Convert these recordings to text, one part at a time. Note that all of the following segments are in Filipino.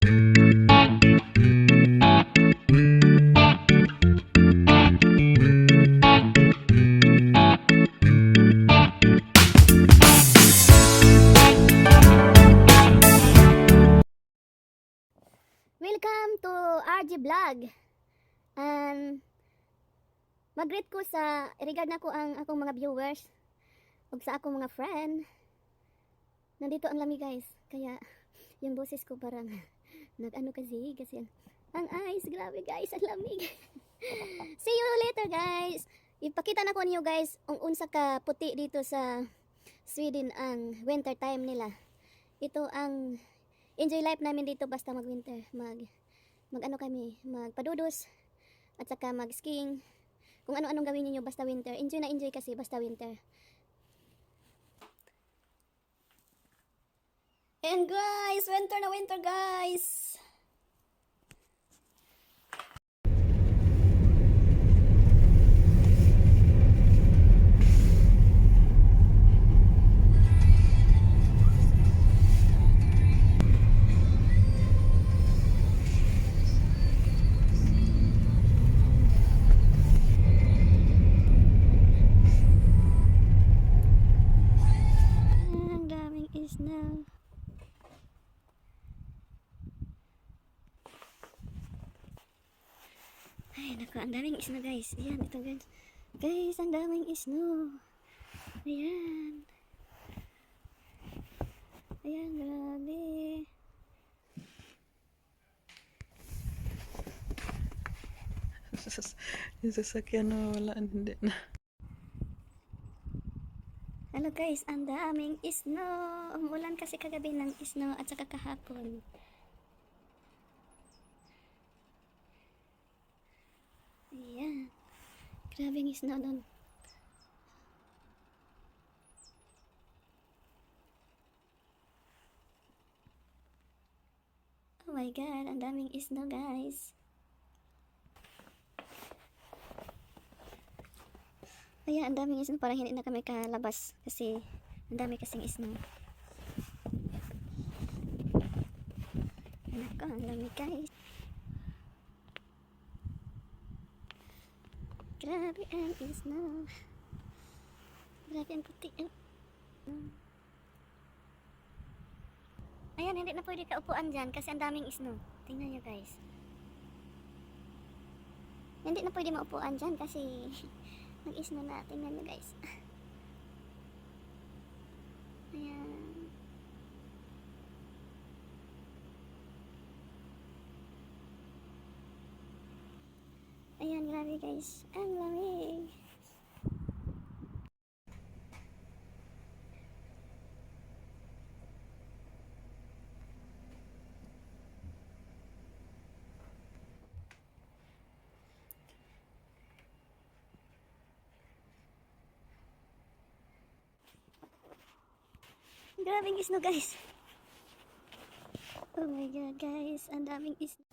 Welcome to RG Vlog. Mag-greet ko sa regard na ko ang akong mga viewers ug sa akong mga friend. Nandito ang lamig guys, kaya yung boses ko parang nag-ano kasi ang ice, grabe guys, ang lamig. See you later guys. Ipakita na ko niyo guys ang unsa ka puti dito sa Sweden ang winter time nila. Ito ang enjoy life namin dito basta mag-winter. Mag ano kami, magpadudos at saka mag-skiing. Kung ano-anong gawin niyo basta winter. Enjoy na enjoy kasi basta winter. And guys, winter na winter guys. Snow. Ay naku, ang daming snow guys. Ayan, ito guys. Guys, ang daming snow. Ayan. Ayan, grabe. Yung sasakyan na wala, hindi na. Hello guys, ang daming snow. Umulan kasi kagabi ng snow at saka kahapon. Ayan. Grabing snow doon. Oh my god, ang daming snow guys. Ayan, ang daming snow. Parang hindi na kami kalabas kasi ang dami kasing snow. Anak ko, ang dami guys. Grabe ang snow. Grabe ang puti. Ayan, hindi na pwede kaupuan dyan kasi ang daming snow. Tingnan nyo guys. Hindi na pwede maupuan dyan kasi nag-snow na. Tingnan nyo guys. Ayan. Ayan, grabe guys. Ang lamig. Grabing snow guys. Oh my god guys, ang daming snow.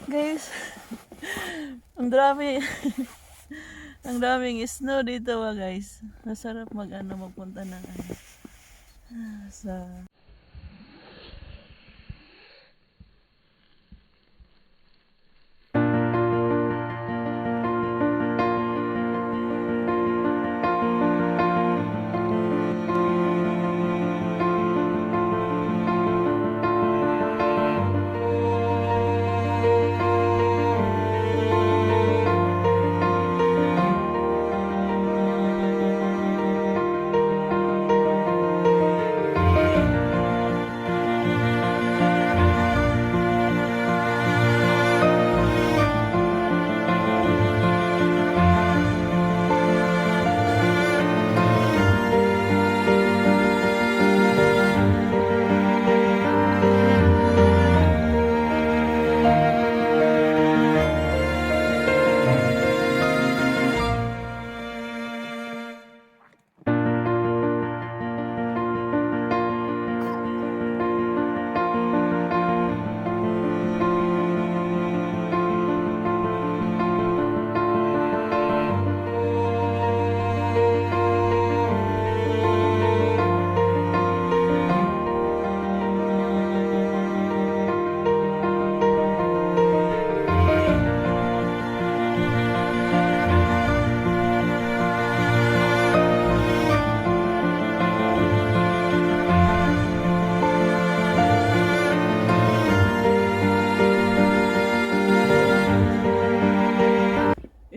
Guys, ang dami. Ang daming snow dito guys. Masarap magpunta ng sa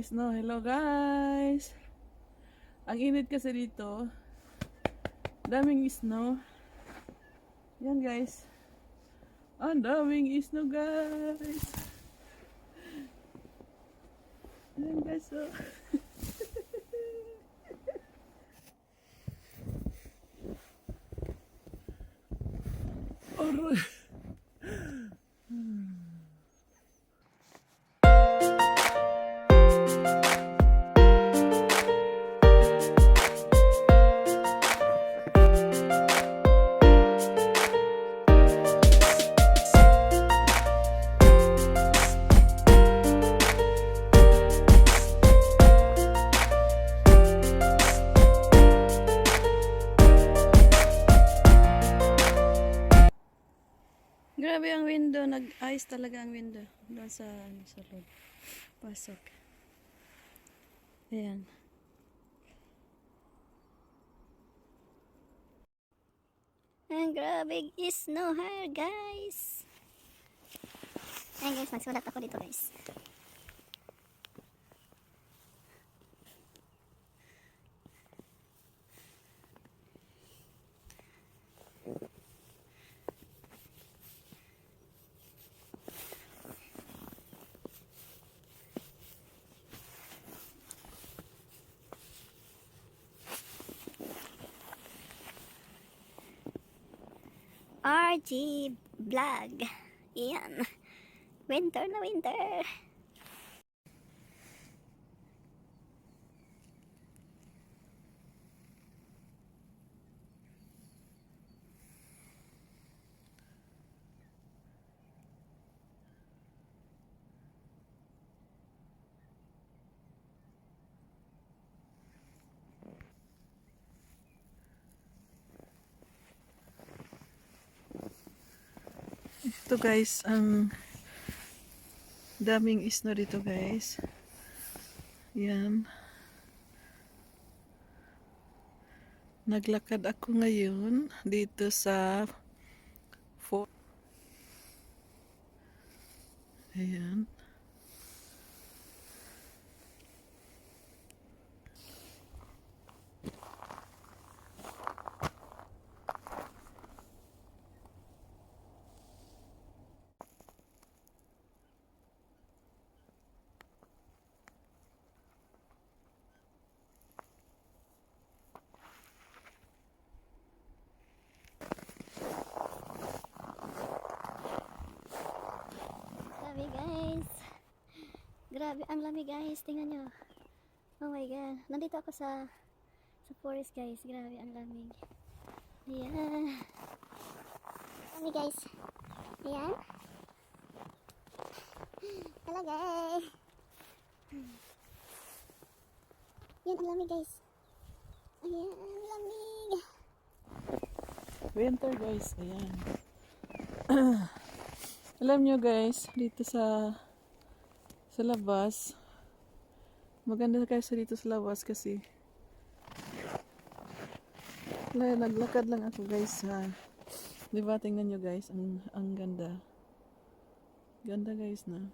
snow. Hello guys. Ang init kasi dito. Daming snow. Yan guys. Ang daming snow guys. Yan guys. Oh. Aray. Grabe ang window, nag-ice talaga ang window. Doon sa loob. Pasok. Ayan. Ang grabe snow ha guys. Ayan guys, magsulat ako dito guys. RG Vlog. Iyan. Winter na winter. Ito guys, ang daming snow dito guys. Yan. Naglakad ako ngayon dito sa fort. Ayan. Grabe guys. Grabe ang lamig guys. Tingnan nyo. Oh my god. Nandito ako sa forest guys. Grabe ang lamig. Ayan. Lamig guys. Ayan. Talaga eh. Yan ang lamig guys. Ayan. Ang lamig. Winter guys, ayan. Alam nyo guys, dito sa labas, maganda guys dito sa labas kasi naglakad lang ako guys ha. Diba, tingnan nyo guys, ang ganda. Ganda guys na.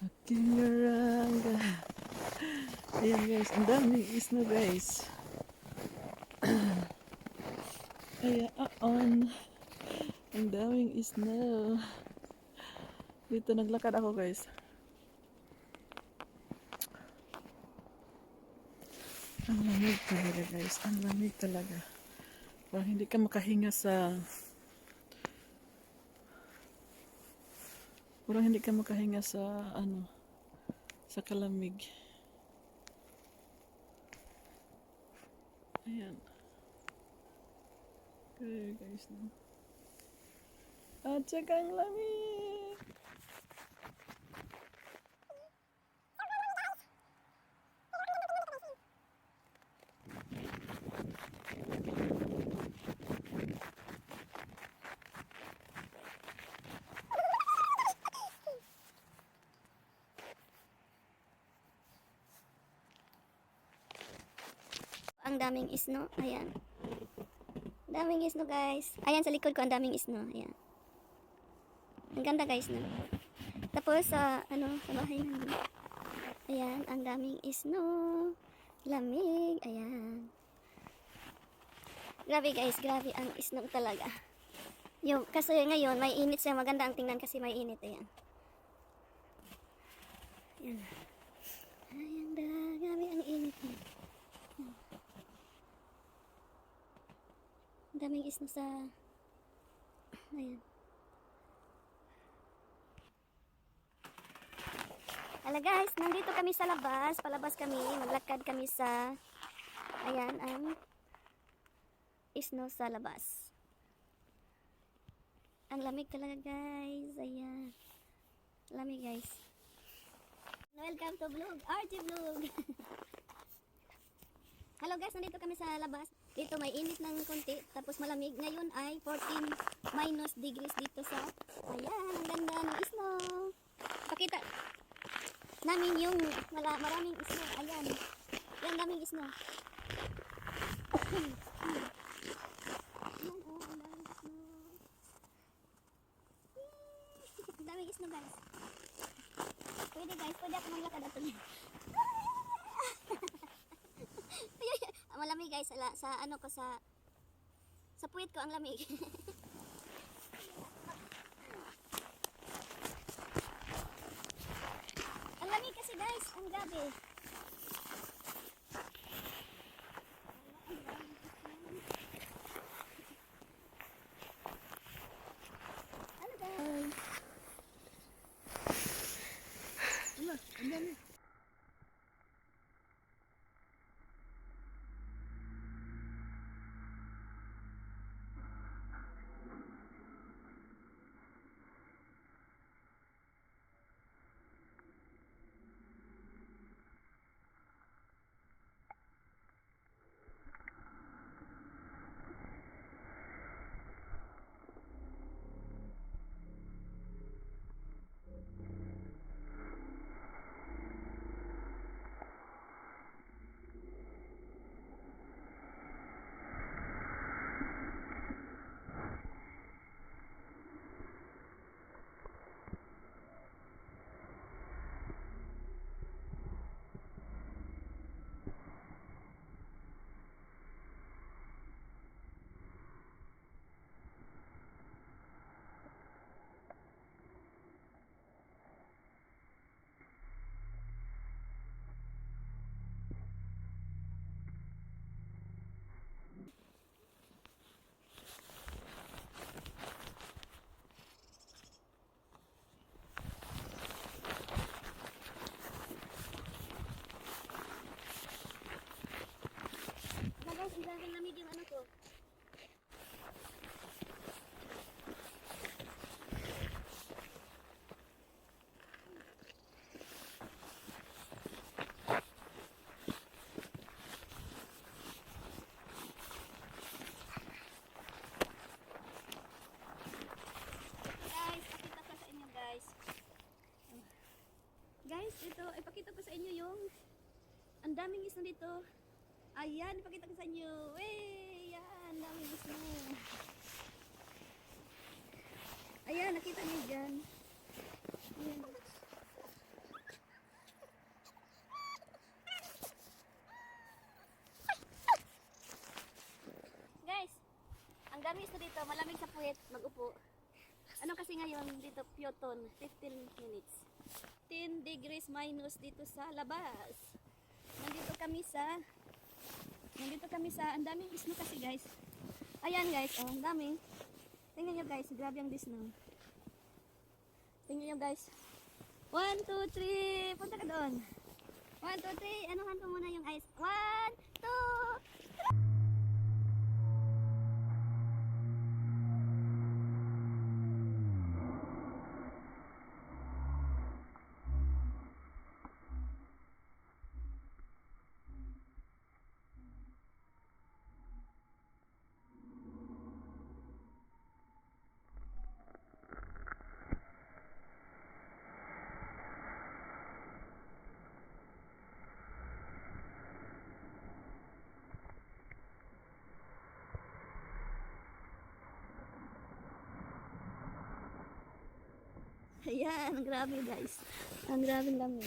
Aking garanga. Ayan guys, ang daming snow guys. Ayan, ang daming snow. Dito naglakad ako guys. Ang lamig talaga guys, ang lamig talaga. Parang hindi ka makahinga sa ano, sa kalamig. Ayan. Okay guys no. At saka ang lamig. Ang daming snow. Ayan. Daming snow guys. Ayan sa likod ko ang daming snow. Ayan. Ang ganda guys no. Tapos sa sa bahay namin. Ayan, ang daming snow. Lamig. Ayan. Grabe guys, grabe ang snow talaga. Yung kasi ngayon may init siya, maganda ang tingnan kasi may init. Ayan. Ayan. Ayan da, grabe ang init niya. Daming snow sa ayan. Hala guys, nandito kami sa labas. Palabas kami, maglakad kami sa ayan, ang snow sa labas. Ang lamig talaga guys. Ayan. Lamig guys. Welcome to vlog, RT vlog. Hello guys, nandito kami sa labas. Dito may init ng konti, tapos malamig. Ngayon ay 14 minus degrees dito sa, ayan, ang ganda ng snow. Pakita namin yung maraming snow. Ayan, yan daming snow. Ayan, oh, ang daming snow. Ang daming snow guys. Pwede guys, pwede ako maglakad ato niya. Malamig guys sa ano ko sa puwit ko ang lamig. Ang lamig kasi guys, ang grabe. ipakita ko sa inyo yung ang daming isno dito. Ayan, ipakita ko sa inyo. Wey, yan, daming isno. Ayan, nakita niyo dyan. Ayan. Guys, ang dami isno dito. Malamig sa puwet, mag-upo. Ano kasi ngayon dito, Pyoton, 15 minutes. 10 degrees minus dito sa labas. Nandito kami sa, ang daming isno kasi guys. Ayan guys, oh, ang dami. Tingnan nyo guys, grabe ang isno. Tingnan nyo guys. 1, 2, 3, punta ka doon. 1, 2, 3, anuhan ko muna yung ice. 1, 2, ayan, ang grabe guys. Ang grabe lamig.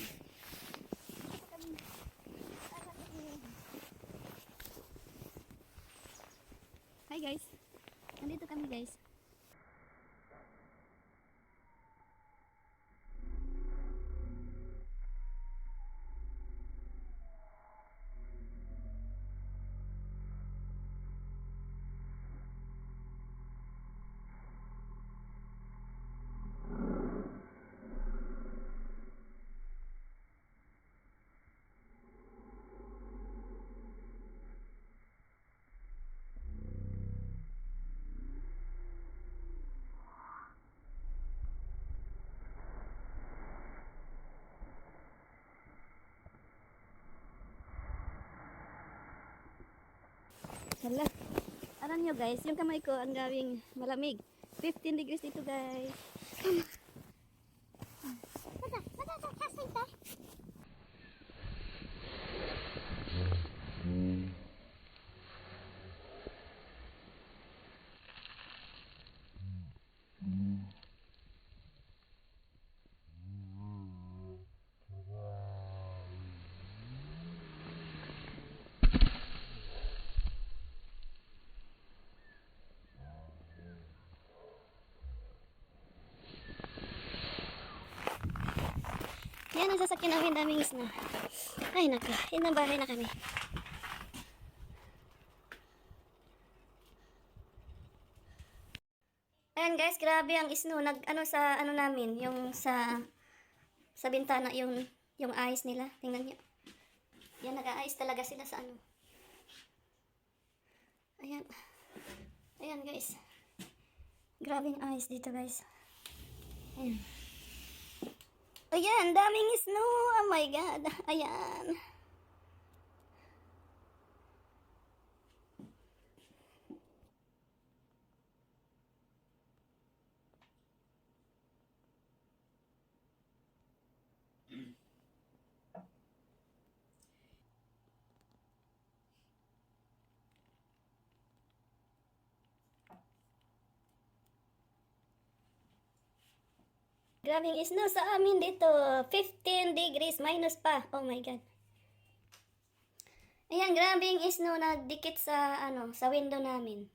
Hi guys. Nandito kami guys. Hala. Alam nyo guys, yung kamay ko ang gawing malamig. 15 degrees dito guys. Yan ang sasakyan namin, daming isna. Ay naka, yun ang bahay na kami. Ayan guys, grabe ang isno. Ano sa ano namin, yung sa bintana yung eyes nila. Tingnan niyo. Yan nag-aayos talaga sila sa ano. Ayan. Ayan guys. Grabing eyes dito guys. Ayan. Ayan, daming snow. Oh my god. Ayan. Grabing snow sa amin dito. 15 degrees minus pa. Oh my god. Ayan, grabing snow na dikit sa ano, sa window namin.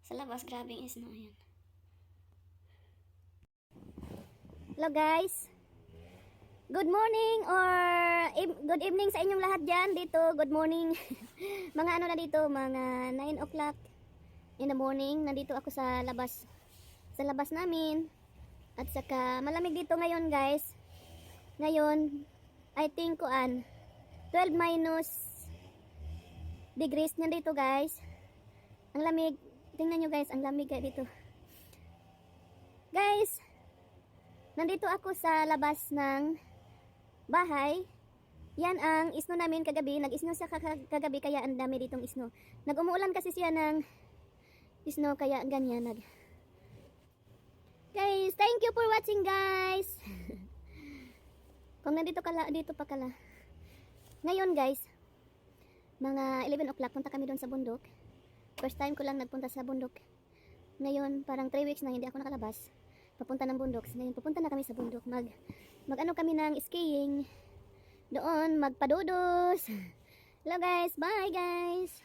Sa labas, grabing snow. Ayan. Hello guys. Good morning or good evening sa inyong lahat dyan dito. Good morning. Mga ano na dito, mga 9 o'clock in the morning. Nandito ako sa labas. Sa labas namin. At saka malamig dito ngayon guys. Ngayon, I think 12 minus degrees niyan dito guys. Ang lamig. Tingnan nyo guys, ang lamig dito. Guys, nandito ako sa labas ng bahay. Yan ang isno namin kagabi. Nag-isno siya kagabi kaya ang dami ditong isno. Nag-umuulan kasi siya ng isno kaya ganyan. Guys, thank you for watching guys. Kung nandito kala, dito pa kala. Ngayon guys, mga 11 o'clock punta kami doon sa bundok. First time ko lang nagpunta sa bundok. Ngayon, parang 3 weeks na hindi ako nakalabas. Papunta ng bundok. Ngayon, pupunta na kami sa bundok. Mag ano kami ng skiing. Doon, magpadudos. Hello guys, bye guys.